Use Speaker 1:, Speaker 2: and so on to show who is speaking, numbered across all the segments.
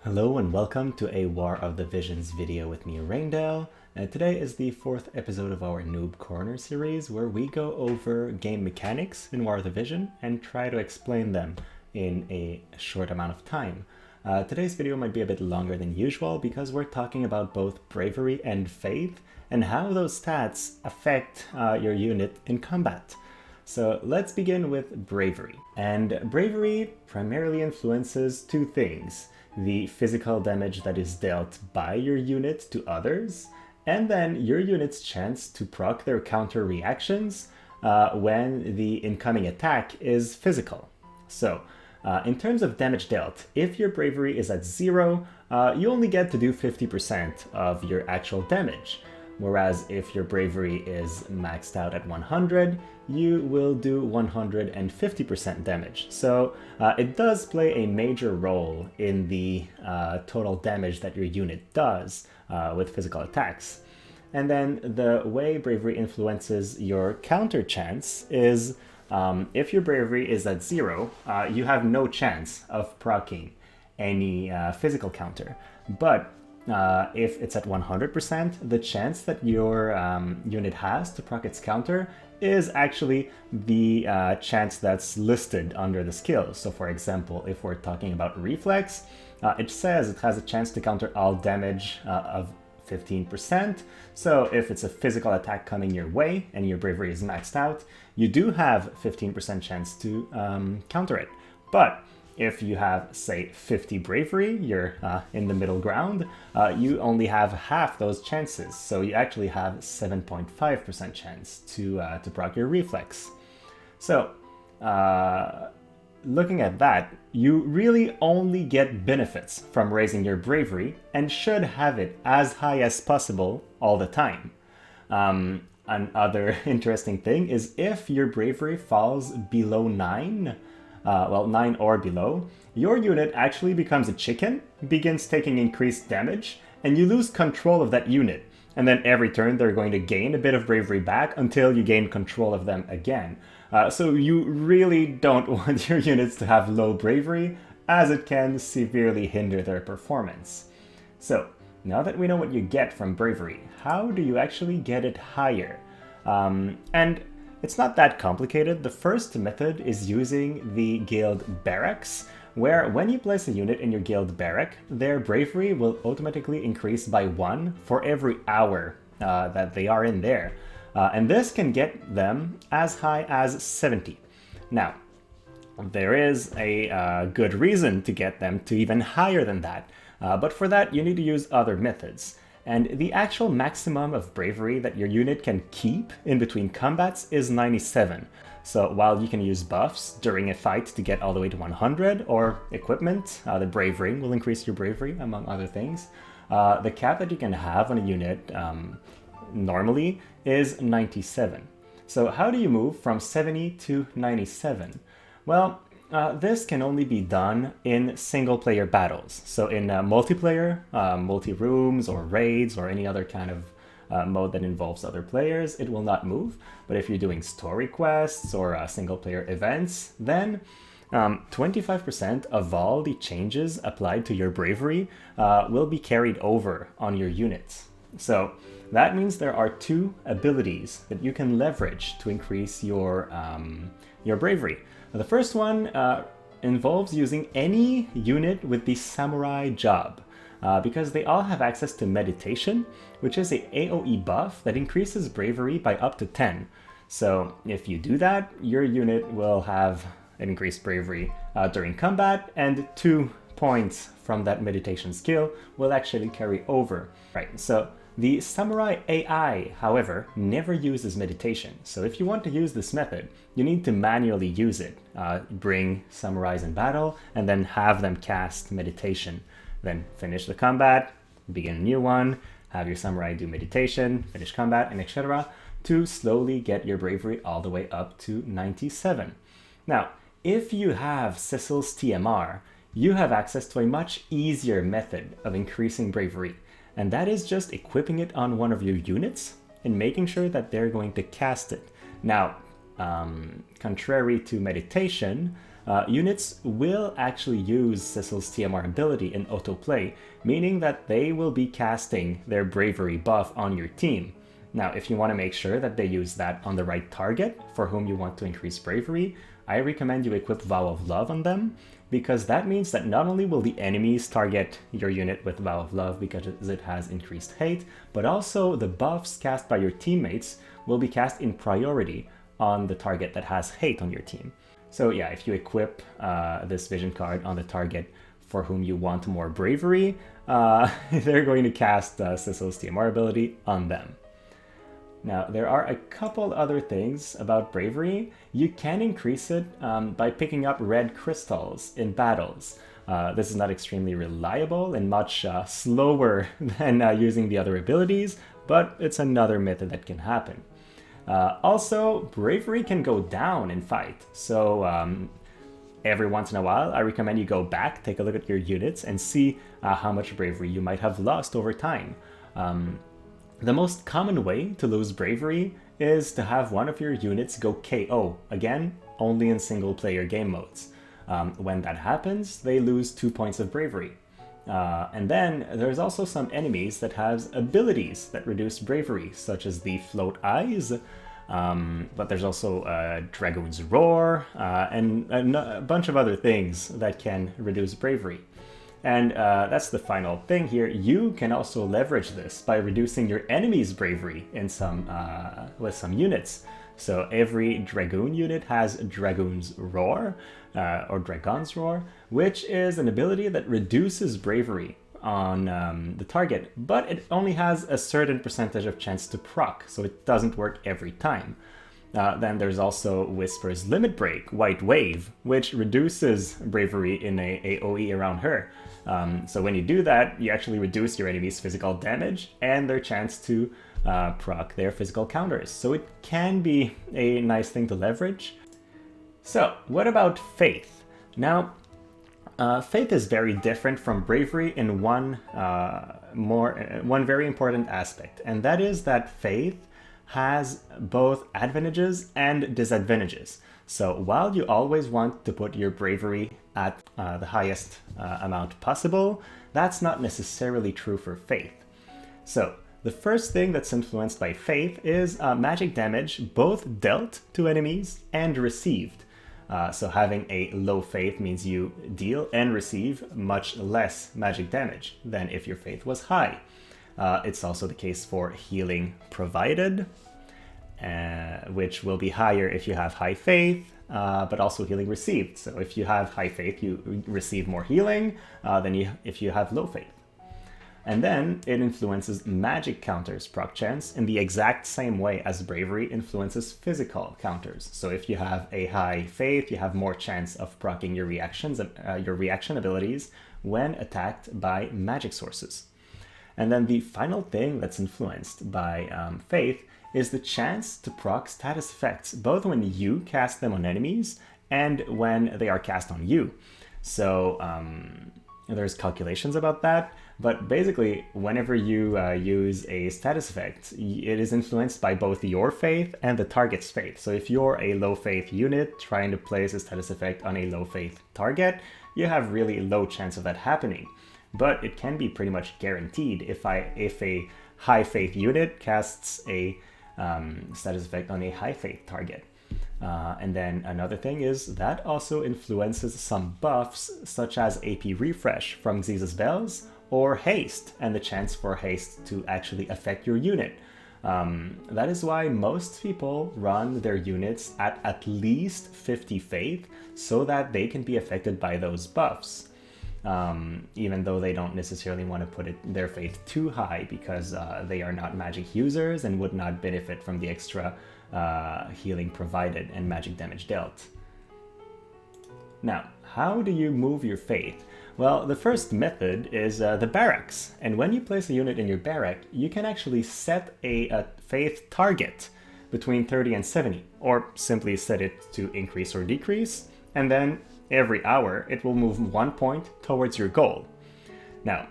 Speaker 1: Hello and welcome to a War of the Visions video with me, Raindale. And today is the fourth episode of our Noob Corner series where we go over game mechanics in War of the Vision and try to explain them in a short amount of time. Today's video might be a bit longer than usual because we're talking about both bravery and faith and how those stats affect your unit in combat. So let's begin with bravery. And bravery primarily influences two things: the physical damage that is dealt by your unit to others, and then your unit's chance to proc their counter reactions when the incoming attack is physical. So, in terms of damage dealt, if your bravery is at 0, you only get to do 50% of your actual damage. Whereas if your bravery is maxed out at 100, you will do 150% damage. So it does play a major role in the total damage that your unit does with physical attacks. And then the way bravery influences your counter chance is if your bravery is at 0, you have no chance of proccing any physical counter. But if it's at 100%, the chance that your unit has to proc its counter is actually the chance that's listed under the skills. So for example, if we're talking about reflex, it says it has a chance to counter all damage of 15%. So if it's a physical attack coming your way and your bravery is maxed out, you do have 15% chance to counter it. But if you have, say, 50 bravery, you're in the middle ground, you only have half those chances. So you actually have 7.5% chance to proc your reflex. So looking at that, you really only get benefits from raising your bravery and should have it as high as possible all the time. Another interesting thing is if your bravery falls below 9, 9 or below, your unit actually becomes a chicken, begins taking increased damage, and you lose control of that unit. And then every turn they're going to gain a bit of bravery back until you gain control of them again. So you really don't want your units to have low bravery, as it can severely hinder their performance. So now that we know what you get from bravery, how do you actually get it higher? And it's not that complicated. The first method is using the guild Barracks, where when you place a unit in your guild barrack, their bravery will automatically increase by 1 for every hour that they are in there. And this can get them as high as 70. Now, there is a good reason to get them to even higher than that, but for that you need to use other methods. And the actual maximum of bravery that your unit can keep in between combats is 97. So while you can use buffs during a fight to get all the way to 100, or equipment, the bravery will increase your bravery, among other things, the cap that you can have on a unit normally is 97. So how do you move from 70 to 97? Well, this can only be done in single-player battles. So in multiplayer, multi-rooms or raids or any other kind of mode that involves other players, it will not move. But if you're doing story quests or single-player events, then 25% of all the changes applied to your bravery will be carried over on your units. So that means there are two abilities that you can leverage to increase your bravery. The first one involves using any unit with the samurai job, because they all have access to meditation, which is a AoE buff that increases bravery by up to 10. So if you do that, your unit will have an increased bravery during combat, and 2 points from that meditation skill will actually carry over. Right, so the Samurai AI, however, never uses meditation. So if you want to use this method, you need to manually use it. Bring samurais in battle, and then have them cast meditation. Then finish the combat, begin a new one, have your samurai do meditation, finish combat, and etc. to slowly get your bravery all the way up to 97. Now, if you have Cecil's TMR, you have access to a much easier method of increasing bravery. And that is just equipping it on one of your units and making sure that they're going to cast it. Now, contrary to meditation, units will actually use Sissel's TMR ability in autoplay, meaning that they will be casting their bravery buff on your team. Now, if you want to make sure that they use that on the right target for whom you want to increase bravery, I recommend you equip Vow of Love on them, because that means that not only will the enemies target your unit with Vow of Love because it has increased hate, but also the buffs cast by your teammates will be cast in priority on the target that has hate on your team. So yeah, if you equip this vision card on the target for whom you want more bravery, they're going to cast Sissel's TMR ability on them. Now, there are a couple other things about bravery. You can increase it by picking up red crystals in battles. This is not extremely reliable and much slower than using the other abilities, but it's another method that can happen. Also, bravery can go down in fight, so every once in a while I recommend you go back, take a look at your units, and see how much bravery you might have lost over time. The most common way to lose bravery is to have one of your units go KO, again, only in single player game modes. When that happens, they lose 2 points of bravery. And then there's also some enemies that have abilities that reduce bravery, such as the Float Eyes, but there's also Dragoon's Roar, and a bunch of other things that can reduce bravery. And that's the final thing here. You can also leverage this by reducing your enemy's bravery in with some units. So every Dragoon unit has Dragoon's Roar, or Dragon's Roar, which is an ability that reduces bravery on the target, but it only has a certain percentage of chance to proc, so it doesn't work every time. Then there's also Whisper's Limit Break, White Wave, which reduces bravery in a AoE around her. So when you do that, you actually reduce your enemy's physical damage and their chance to proc their physical counters. So it can be a nice thing to leverage. So what about Faith? Now, Faith is very different from Bravery in one very important aspect, and that is that Faith has both advantages and disadvantages. So while you always want to put your bravery at the highest amount possible, that's not necessarily true for Faith. So the first thing that's influenced by Faith is magic damage both dealt to enemies and received. So having a low Faith means you deal and receive much less magic damage than if your Faith was high. It's also the case for healing provided, which will be higher if you have high Faith, but also healing received. So if you have high Faith, you receive more healing than if you have low Faith. And then it influences magic counters proc chance in the exact same way as Bravery influences physical counters. So if you have a high Faith, you have more chance of proccing your reactions, your reaction abilities when attacked by magic sources. And then the final thing that's influenced by Faith is the chance to proc status effects, both when you cast them on enemies and when they are cast on you. So there's calculations about that, but basically whenever you use a status effect, it is influenced by both your Faith and the target's Faith. So if you're a low Faith unit trying to place a status effect on a low Faith target, you have really low chance of that happening. But it can be pretty much guaranteed if a high Faith unit casts a status effect on a high Faith target. And then another thing is that also influences some buffs such as AP Refresh from Xyz's Bells or Haste and the chance for Haste to actually affect your unit. That is why most people run their units at least 50 Faith so that they can be affected by those buffs. Even though they don't necessarily want to put their Faith too high because they are not magic users and would not benefit from the extra healing provided and magic damage dealt. Now, how do you move your Faith? Well, the first method is the Barracks, and when you place a unit in your barrack, you can actually set a Faith target between 30 and 70, or simply set it to increase or decrease, and then every hour it will move 1 point towards your goal. Now,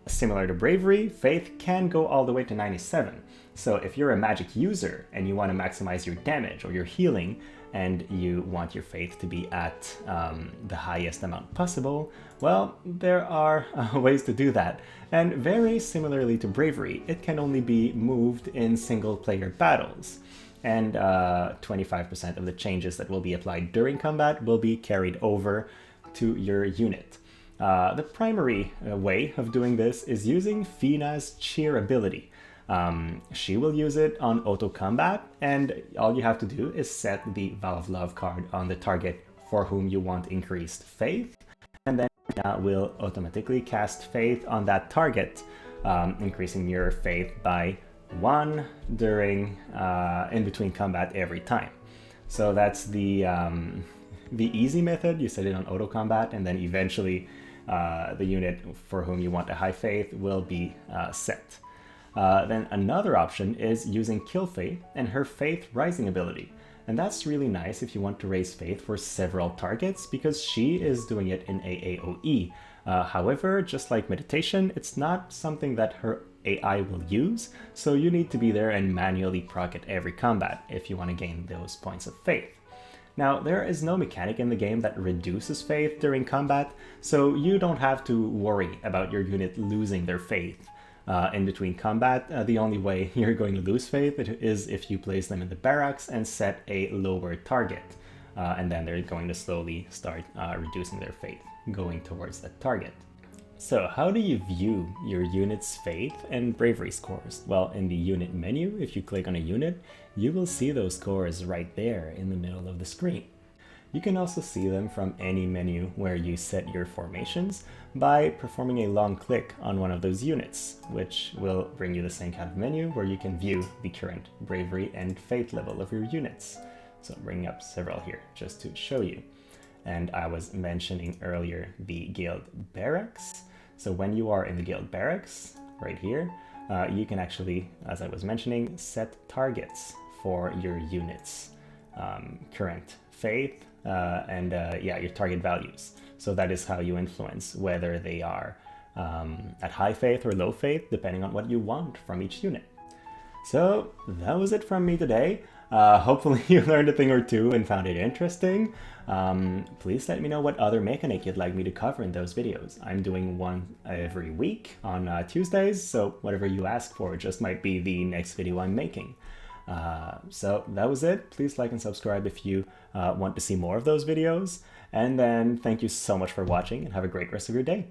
Speaker 1: similar to Bravery, Faith can go all the way to 97. So if you're a magic user and you want to maximize your damage or your healing, and you want your faith to be at the highest amount possible, well, there are ways to do that. And very similarly to bravery, it can only be moved in single player battles. And 25% of the changes that will be applied during combat will be carried over to your unit. The primary way of doing this is using Fina's cheer ability. She will use it on auto combat, and all you have to do is set the Vow of Love card on the target for whom you want increased faith, and then will automatically cast faith on that target, increasing your faith by 1 during in between combat every time. So that's the easy method. You set it on auto combat, and then eventually the unit for whom you want a high faith will be set. Then another option is using Kill Faith and her Faith Rising ability. And that's really nice if you want to raise faith for several targets, because she is doing it in AAOE. However, just like meditation, it's not something that her AI will use, so you need to be there and manually proc it every combat if you want to gain those points of faith. Now, there is no mechanic in the game that reduces faith during combat, so you don't have to worry about your unit losing their faith. In between combat, the only way you're going to lose faith is if you place them in the barracks and set a lower target. And then they're going to slowly start reducing their faith, going towards that target. So how do you view your unit's faith and bravery scores? Well, in the unit menu, if you click on a unit, you will see those scores right there in the middle of the screen. You can also see them from any menu where you set your formations by performing a long click on one of those units, which will bring you the same kind of menu where you can view the current bravery and faith level of your units. So I'm bringing up several here just to show you. And I was mentioning earlier the guild Barracks. So when you are in the guild Barracks, right here, you can actually, as I was mentioning, set targets for your units' current faith, and your target values. So that is how you influence whether they are at high faith or low faith, depending on what you want from each unit. So that was it from me today. Hopefully you learned a thing or two and found it interesting. Please let me know what other mechanic you'd like me to cover in those videos. I'm doing one every week on Tuesdays, so whatever you ask for just might be the next video I'm making. So that was it. Please like and subscribe if you want to see more of those videos. And then thank you so much for watching, and have a great rest of your day.